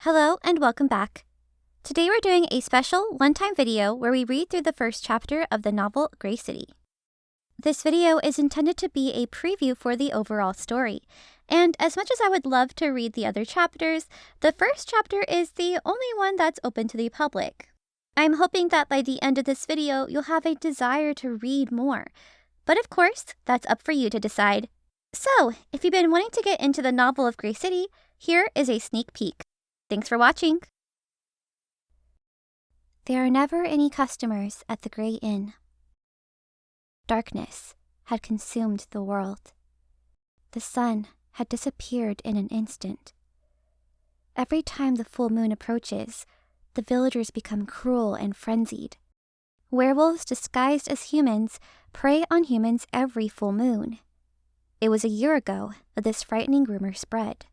Hello and welcome back. Today we're doing a special one-time video where we read through the first chapter of the novel Grey City. This video is intended to be a preview for the overall story, and as much as I would love to read the other chapters, the first chapter is the only one that's open to the public. I'm hoping that by the end of this video you'll have a desire to read more, but of course, that's up for you to decide. So, if you've been wanting to get into the novel of Grey City, here is a sneak peek. Thanks for watching. There are never any customers at the Grey Inn. Darkness had consumed the world. The sun had disappeared in an instant. Every time the full moon approaches, the villagers become cruel and frenzied. Werewolves disguised as humans prey on humans every full moon. It was a year ago that this frightening rumor spread.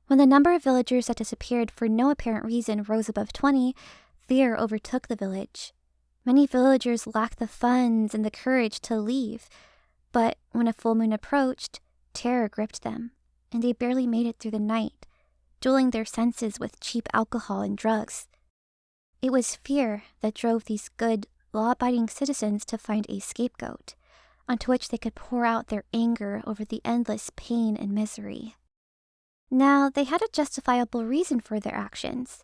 When the number of villagers that disappeared for no apparent reason rose above 20, fear overtook the village. Many villagers lacked the funds and the courage to leave, but when a full moon approached, terror gripped them, and they barely made it through the night, dulling their senses with cheap alcohol and drugs. It was fear that drove these good, law-abiding citizens to find a scapegoat, onto which they could pour out their anger over the endless pain and misery. Now, they had a justifiable reason for their actions.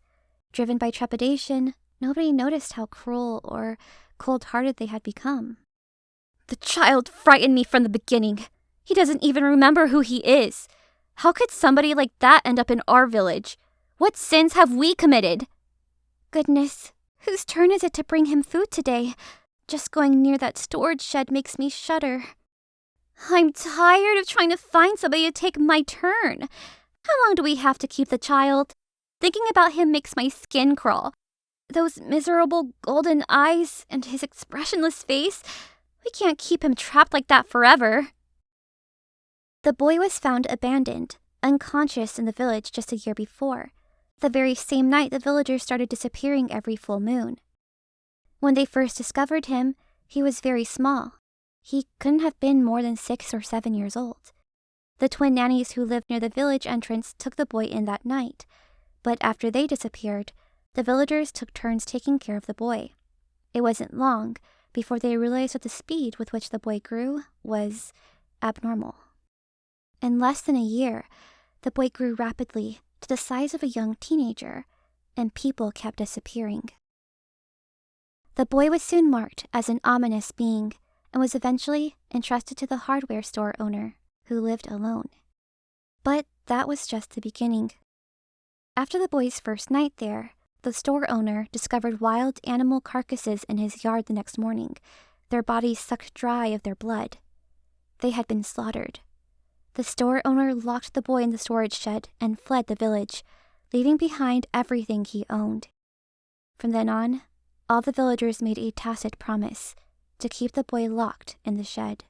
Driven by trepidation, nobody noticed how cruel or cold-hearted they had become. The child frightened me from the beginning. He doesn't even remember who he is. How could somebody like that end up in our village? What sins have we committed? Goodness, whose turn is it to bring him food today? Just going near that storage shed makes me shudder. I'm tired of trying to find somebody to take my turn. How long do we have to keep the child? Thinking about him makes my skin crawl. Those miserable golden eyes and his expressionless face, we can't keep him trapped like that forever. The boy was found abandoned, unconscious in the village just a year before. The very same night the villagers started disappearing every full moon. When they first discovered him, he was very small. He couldn't have been more than 6 or 7 years old. The twin nannies who lived near the village entrance took the boy in that night, but after they disappeared, the villagers took turns taking care of the boy. It wasn't long before they realized that the speed with which the boy grew was abnormal. In less than a year, the boy grew rapidly to the size of a young teenager, and people kept disappearing. The boy was soon marked as an ominous being and was eventually entrusted to the hardware store owner, who lived alone. But that was just the beginning. After the boy's first night there, the store owner discovered wild animal carcasses in his yard the next morning, their bodies sucked dry of their blood. They had been slaughtered. The store owner locked the boy in the storage shed and fled the village, leaving behind everything he owned. From then on, all the villagers made a tacit promise to keep the boy locked in the shed.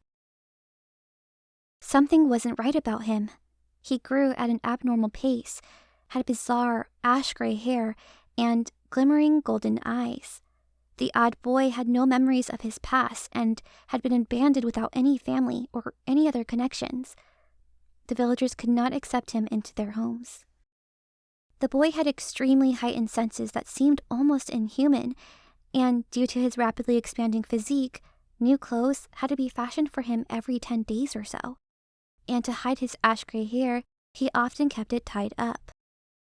Something wasn't right about him. He grew at an abnormal pace, had bizarre ash-gray hair, and glimmering golden eyes. The odd boy had no memories of his past and had been abandoned without any family or any other connections. The villagers could not accept him into their homes. The boy had extremely heightened senses that seemed almost inhuman, and due to his rapidly expanding physique, new clothes had to be fashioned for him every 10 days or so. And to hide his ash-gray hair, he often kept it tied up.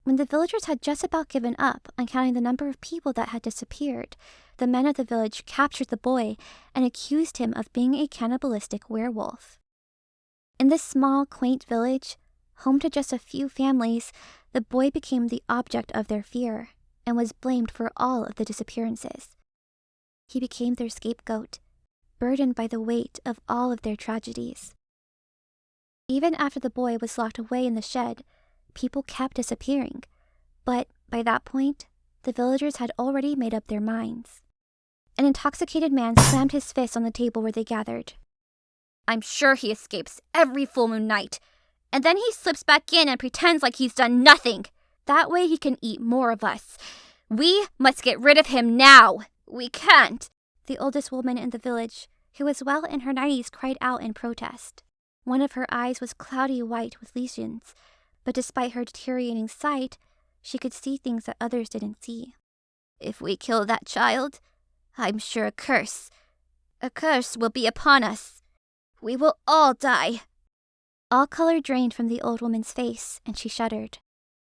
When the villagers had just about given up on counting the number of people that had disappeared, the men of the village captured the boy and accused him of being a cannibalistic werewolf. In this small, quaint village, home to just a few families, the boy became the object of their fear and was blamed for all of the disappearances. He became their scapegoat, burdened by the weight of all of their tragedies. Even after the boy was locked away in the shed, people kept disappearing, but by that point, the villagers had already made up their minds. An intoxicated man slammed his fist on the table where they gathered. I'm sure he escapes every full moon night, and then he slips back in and pretends like he's done nothing. That way he can eat more of us. We must get rid of him now. We can't. The oldest woman in the village, who was well in her 90s, cried out in protest. One of her eyes was cloudy white with lesions, but despite her deteriorating sight, She could see things that others didn't see. "If we kill that child, I'm sure a curse will be upon us. We will all die." All color drained from the old woman's face, and she shuddered.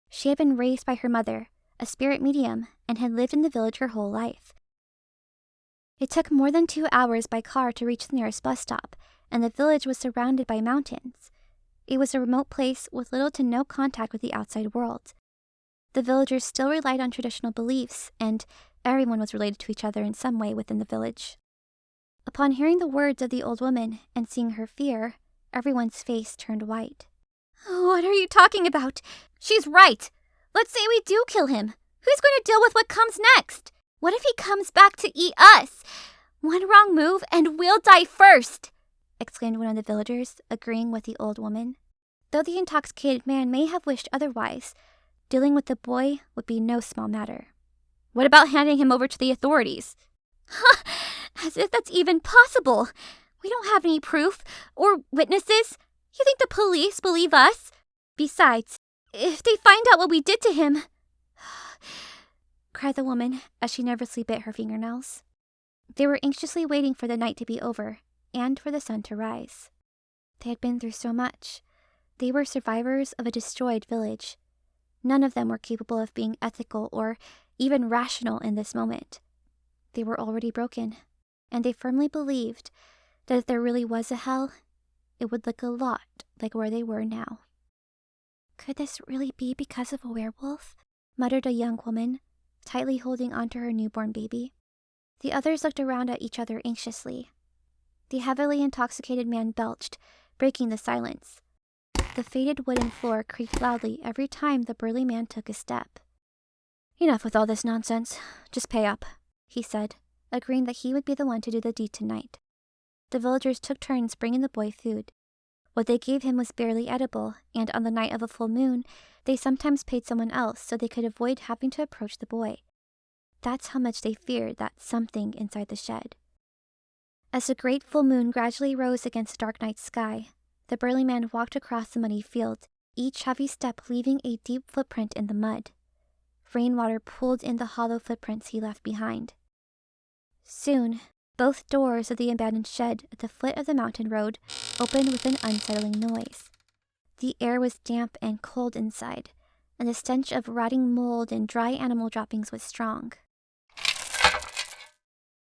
She had been raised by her mother, a spirit medium, and had lived in the village her whole life. It took more than 2 hours by car to reach the nearest bus stop, and the village was surrounded by mountains. It was a remote place with little to no contact with the outside world. The villagers still relied on traditional beliefs, and everyone was related to each other in some way within the village. Upon hearing the words of the old woman and seeing her fear, everyone's face turned white. "What are you talking about? She's right. Let's say we do kill him. Who's going to deal with what comes next? What if he comes back to eat us? One wrong move and we'll die first," exclaimed one of the villagers, agreeing with the old woman. Though the intoxicated man may have wished otherwise, dealing with the boy would be no small matter. "What about handing him over to the authorities?" "Ha! As if that's even possible. We don't have any proof or witnesses. You think the police believe us? Besides, if they find out what we did to him," cried the woman as she nervously bit her fingernails. They were anxiously waiting for the night to be over and for the sun to rise. They had been through so much. They were survivors of a destroyed village. None of them were capable of being ethical or even rational in this moment. They were already broken, and they firmly believed that if there really was a hell, it would look a lot like where they were now. "Could this really be because of a werewolf?" muttered a young woman, tightly holding onto her newborn baby. The others looked around at each other anxiously. The heavily intoxicated man belched, breaking the silence. The faded wooden floor creaked loudly every time the burly man took a step. "Enough with all this nonsense. Just pay up," he said, agreeing that he would be the one to do the deed tonight. The villagers took turns bringing the boy food. What they gave him was barely edible, and on the night of a full moon, they sometimes paid someone else so they could avoid having to approach the boy. That's how much they feared that something inside the shed. As the great full moon gradually rose against the dark night sky, the burly man walked across the muddy field, each heavy step leaving a deep footprint in the mud. Rainwater pooled in the hollow footprints he left behind. Soon, both doors of the abandoned shed at the foot of the mountain road opened with an unsettling noise. The air was damp and cold inside, and the stench of rotting mold and dry animal droppings was strong.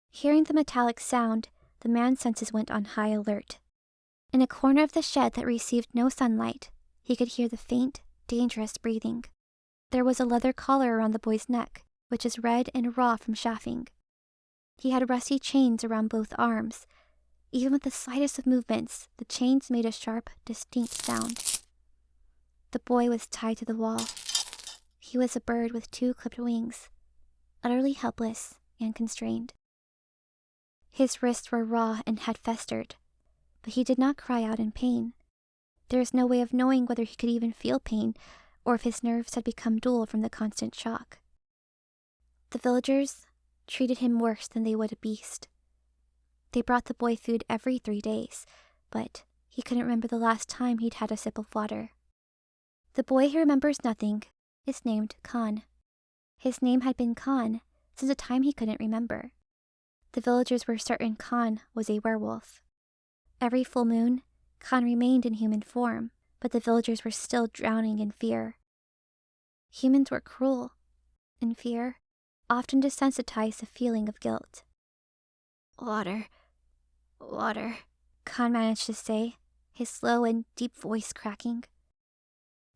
Hearing the metallic sound, the man's senses went on high alert. In a corner of the shed that received no sunlight, he could hear the faint, dangerous breathing. There was a leather collar around the boy's neck, which is red and raw from chafing. He had rusty chains around both arms. Even with the slightest of movements, the chains made a sharp, distinct sound. The boy was tied to the wall. He was a bird with 2 clipped wings, utterly helpless and constrained. His wrists were raw and had festered, but he did not cry out in pain. There was no way of knowing whether he could even feel pain, or if his nerves had become dull from the constant shock. The villagers treated him worse than they would a beast. They brought the boy food every 3 days, but he couldn't remember the last time he'd had a sip of water. The boy who remembers nothing is named Khan. His name had been Khan since a time he couldn't remember. The villagers were certain Khan was a werewolf. Every full moon, Khan remained in human form, but the villagers were still drowning in fear. Humans were cruel, and fear often desensitized the feeling of guilt. Water, Khan managed to say, his slow and deep voice cracking.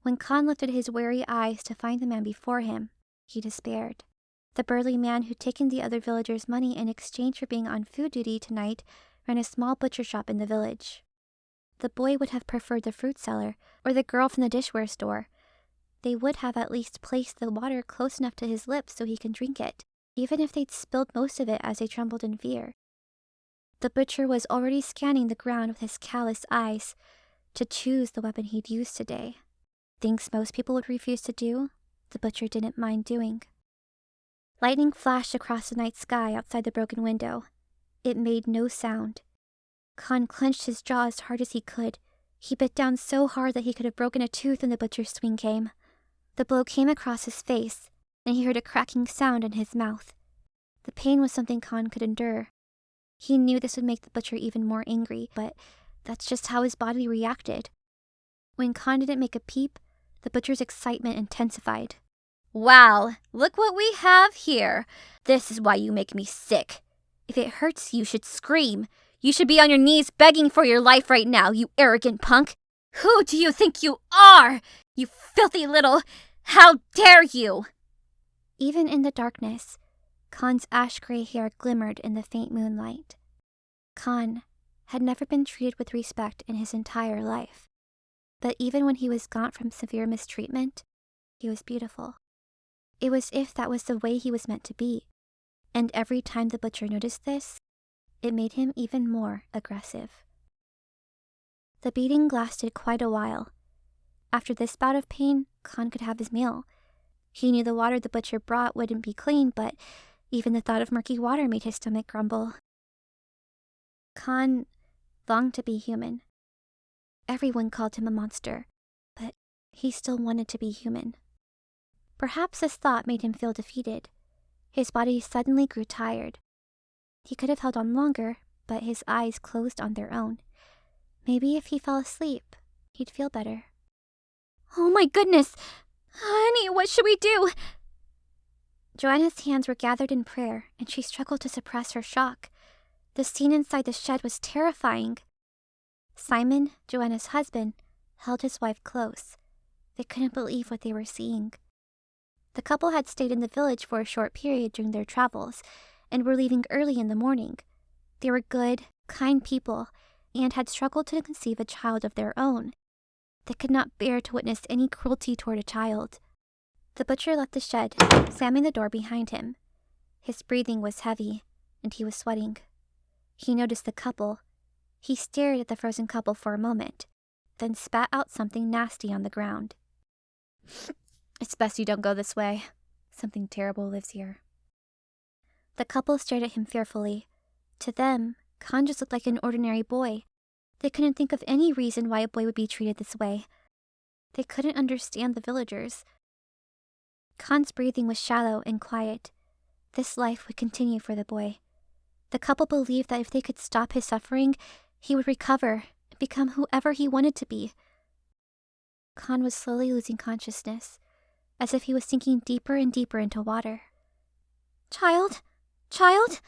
When Khan lifted his weary eyes to find the man before him, he despaired. The burly man who'd taken the other villagers' money in exchange for being on food duty tonight ran a small butcher shop in the village. The boy would have preferred the fruit seller or the girl from the dishware store. They would have at least placed the water close enough to his lips so he could drink it, even if they'd spilled most of it as they trembled in fear. The butcher was already scanning the ground with his callous eyes to choose the weapon he'd use today. Things most people would refuse to do, the butcher didn't mind doing. Lightning flashed across the night sky outside the broken window. It made no sound. Khan clenched his jaw as hard as he could. He bit down so hard that he could have broken a tooth when the butcher's swing came. The blow came across his face, and he heard a cracking sound in his mouth. The pain was something Khan could endure. He knew this would make the butcher even more angry, but that's just how his body reacted. When Khan didn't make a peep, the butcher's excitement intensified. "Wow, look what we have here. This is why you make me sick. If it hurts, you should scream. You should be on your knees begging for your life right now, you arrogant punk. Who do you think you are? You filthy little... How dare you?" Even in the darkness, Khan's ash-gray hair glimmered in the faint moonlight. Khan had never been treated with respect in his entire life. But even when he was gaunt from severe mistreatment, he was beautiful. It was as if that was the way he was meant to be. And every time the butcher noticed this, it made him even more aggressive. The beating lasted quite a while. After this bout of pain, Khan could have his meal. He knew the water the butcher brought wouldn't be clean, but even the thought of murky water made his stomach grumble. Khan longed to be human. Everyone called him a monster, but he still wanted to be human. Perhaps this thought made him feel defeated. His body suddenly grew tired. He could have held on longer, but his eyes closed on their own. Maybe if he fell asleep, he'd feel better. "Oh my goodness! Honey, what should we do?" Joanna's hands were gathered in prayer, and she struggled to suppress her shock. The scene inside the shed was terrifying. Simon, Joanna's husband, held his wife close. They couldn't believe what they were seeing. The couple had stayed in the village for a short period during their travels, and were leaving early in the morning. They were good, kind people, and had struggled to conceive a child of their own. They could not bear to witness any cruelty toward a child. The butcher left the shed, slamming the door behind him. His breathing was heavy, and he was sweating. He noticed the couple. He stared at the frozen couple for a moment, then spat out something nasty on the ground. "It's best you don't go this way. Something terrible lives here." The couple stared at him fearfully. To them, Khan just looked like an ordinary boy. They couldn't think of any reason why a boy would be treated this way. They couldn't understand the villagers. Khan's breathing was shallow and quiet. This life would continue for the boy. The couple believed that if they could stop his suffering, he would recover and become whoever he wanted to be. Khan was slowly losing consciousness, as if he was sinking deeper and deeper into water. "Child? Child?"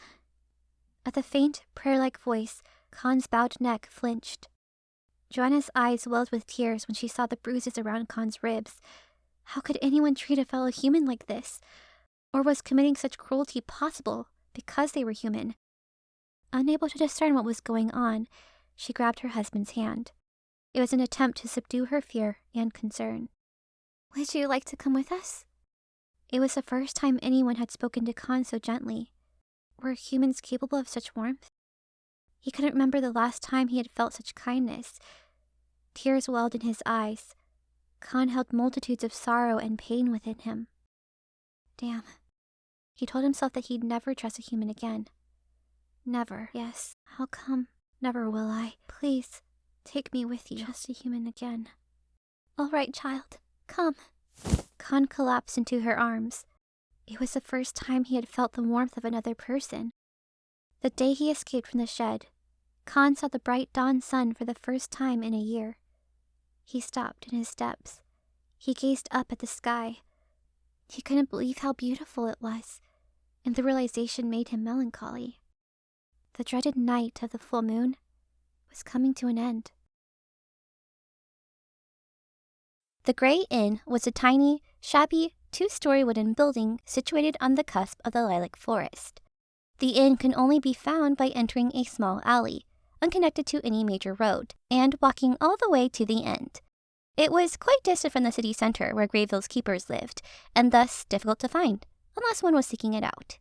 At the faint, prayer-like voice, Khan's bowed neck flinched. Joanna's eyes welled with tears when she saw the bruises around Khan's ribs. How could anyone treat a fellow human like this? Or was committing such cruelty possible because they were human? Unable to discern what was going on, she grabbed her husband's hand. It was an attempt to subdue her fear and concern. "Would you like to come with us?" It was the first time anyone had spoken to Khan so gently. Were humans capable of such warmth? He couldn't remember the last time he had felt such kindness. Tears welled in his eyes. Khan held multitudes of sorrow and pain within him. Damn. He told himself that he'd never trust a human again. Never. Yes, I'll come. Never will I. Please, take me with you. Trust a human again. All right, child. Come. Khan collapsed into her arms. It was the first time he had felt the warmth of another person. The day he escaped from the shed, Khan saw the bright dawn sun for the first time in a year. He stopped in his steps. He gazed up at the sky. He couldn't believe how beautiful it was, and the realization made him melancholy. The dreaded night of the full moon was coming to an end. The Grey Inn was a tiny, shabby, two-story wooden building situated on the cusp of the lilac forest. The inn can only be found by entering a small alley, unconnected to any major road, and walking all the way to the end. It was quite distant from the city center where Greyville's keepers lived, and thus difficult to find, unless one was seeking it out.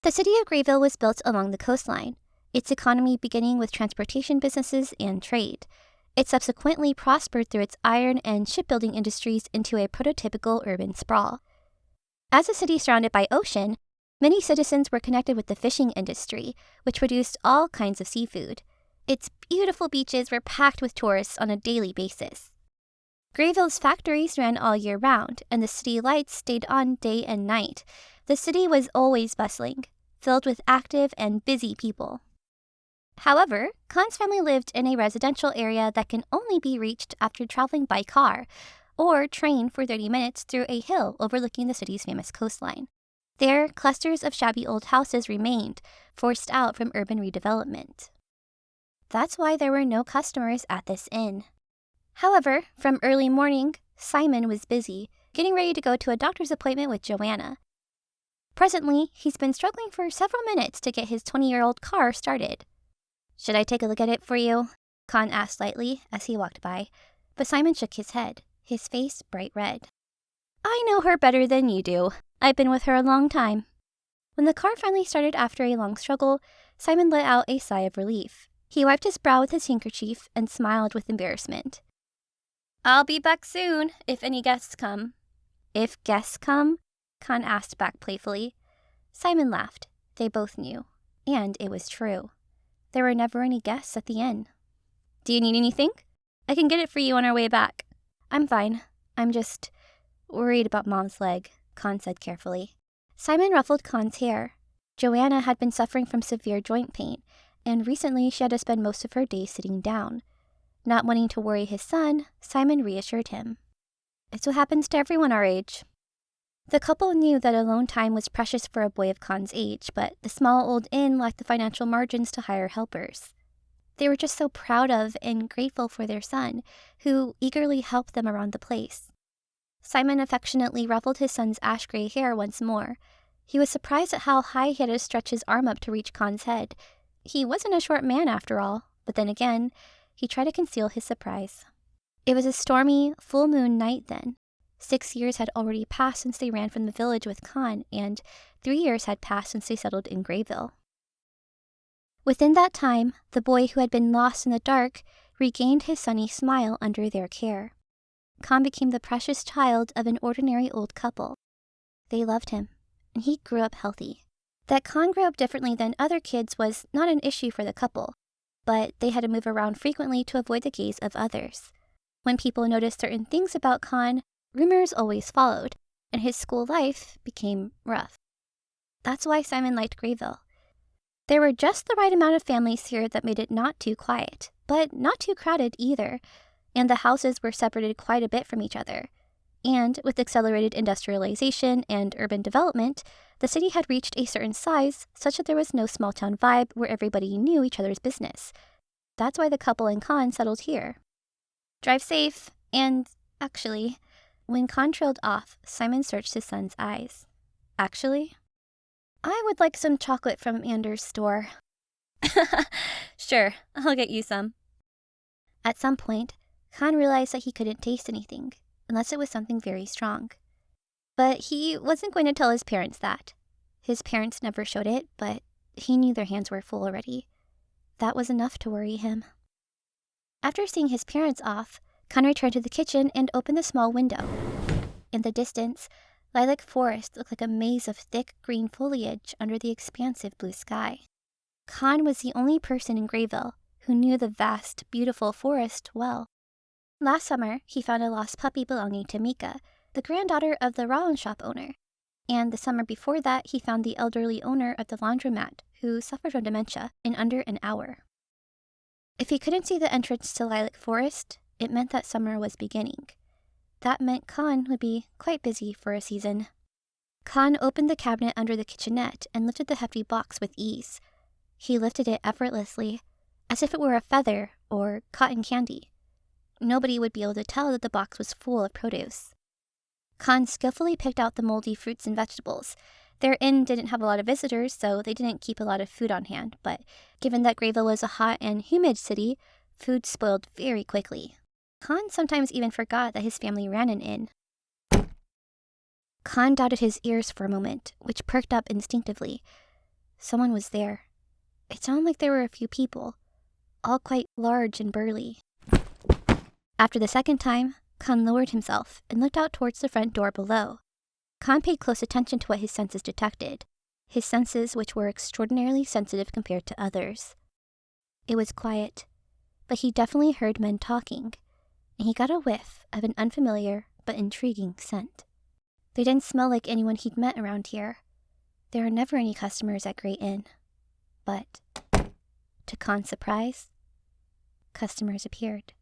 The city of Greyville was built along the coastline, its economy beginning with transportation businesses and trade. It subsequently prospered through its iron and shipbuilding industries into a prototypical urban sprawl. As a city surrounded by ocean, many citizens were connected with the fishing industry, which produced all kinds of seafood. Its beautiful beaches were packed with tourists on a daily basis. Greyville's factories ran all year round, and the city lights stayed on day and night. The city was always bustling, filled with active and busy people. However, Khan's family lived in a residential area that can only be reached after traveling by car or train for 30 minutes through a hill overlooking the city's famous coastline. There, clusters of shabby old houses remained, forced out from urban redevelopment. That's why there were no customers at this inn. However, from early morning, Simon was busy, getting ready to go to a doctor's appointment with Joanna. Presently, he's been struggling for several minutes to get his 20-year-old car started. "Should I take a look at it for you?" Khan asked lightly as he walked by, but Simon shook his head, his face bright red. "I know her better than you do. I've been with her a long time." When the car finally started after a long struggle, Simon let out a sigh of relief. He wiped his brow with his handkerchief and smiled with embarrassment. "I'll be back soon, if any guests come." "If guests come?" Khan asked back playfully. Simon laughed. They both knew. And it was true. There were never any guests at the inn. "Do you need anything? I can get it for you on our way back." "I'm fine. I'm just worried about Mom's leg," Khan said carefully. Simon ruffled Khan's hair. Joanna had been suffering from severe joint pain, and recently she had to spend most of her days sitting down. Not wanting to worry his son, Simon reassured him. "It's what happens to everyone our age." The couple knew that alone time was precious for a boy of Khan's age, but the small old inn lacked the financial margins to hire helpers. They were just so proud of and grateful for their son, who eagerly helped them around the place. Simon affectionately ruffled his son's ash-gray hair once more. He was surprised at how high he had to stretch his arm up to reach Khan's head. He wasn't a short man after all, but then again, he tried to conceal his surprise. It was a stormy, full moon night then. 6 years had already passed since they ran from the village with Khan, and 3 years had passed since they settled in Greyville. Within that time, the boy who had been lost in the dark regained his sunny smile under their care. Khan became the precious child of an ordinary old couple. They loved him, and he grew up healthy. That Khan grew up differently than other kids was not an issue for the couple, but they had to move around frequently to avoid the gaze of others. When people noticed certain things about Khan, rumors always followed, and his school life became rough. That's why Simon liked Greyville. There were just the right amount of families here that made it not too quiet, but not too crowded either, and the houses were separated quite a bit from each other. And with accelerated industrialization and urban development, the city had reached a certain size such that there was no small-town vibe where everybody knew each other's business. That's why the couple and Khan settled here. "Drive safe, and actually..." When Khan trailed off, Simon searched his son's eyes. "Actually? I would like some chocolate from Anders' store." "Sure, I'll get you some." At some point, Khan realized that he couldn't taste anything, unless it was something very strong. But he wasn't going to tell his parents that. His parents never showed it, but he knew their hands were full already. That was enough to worry him. After seeing his parents off, Khan returned to the kitchen and opened the small window. In the distance, lilac forest looked like a maze of thick green foliage under the expansive blue sky. Khan was the only person in Greyville who knew the vast, beautiful forest well. Last summer, he found a lost puppy belonging to Mika, the granddaughter of the ramen shop owner. And the summer before that, he found the elderly owner of the laundromat, who suffered from dementia, in under an hour. If he couldn't see the entrance to Lilac Forest, it meant that summer was beginning. That meant Khan would be quite busy for a season. Khan opened the cabinet under the kitchenette and lifted the hefty box with ease. He lifted it effortlessly, as if it were a feather or cotton candy. Nobody would be able to tell that the box was full of produce. Khan skillfully picked out the moldy fruits and vegetables. Their inn didn't have a lot of visitors, so they didn't keep a lot of food on hand, but given that Greyville was a hot and humid city, food spoiled very quickly. Khan sometimes even forgot that his family ran an inn. Khan dotted his ears for a moment, which perked up instinctively. Someone was there. It sounded like there were a few people, all quite large and burly. After the second time, Khan lowered himself and looked out towards the front door below. Khan paid close attention to what his senses detected, his senses which were extraordinarily sensitive compared to others. It was quiet, but he definitely heard men talking. and he got a whiff of an unfamiliar but intriguing scent. They didn't smell like anyone he'd met around here. There are never any customers at Great Inn. But, to Khan's surprise, customers appeared.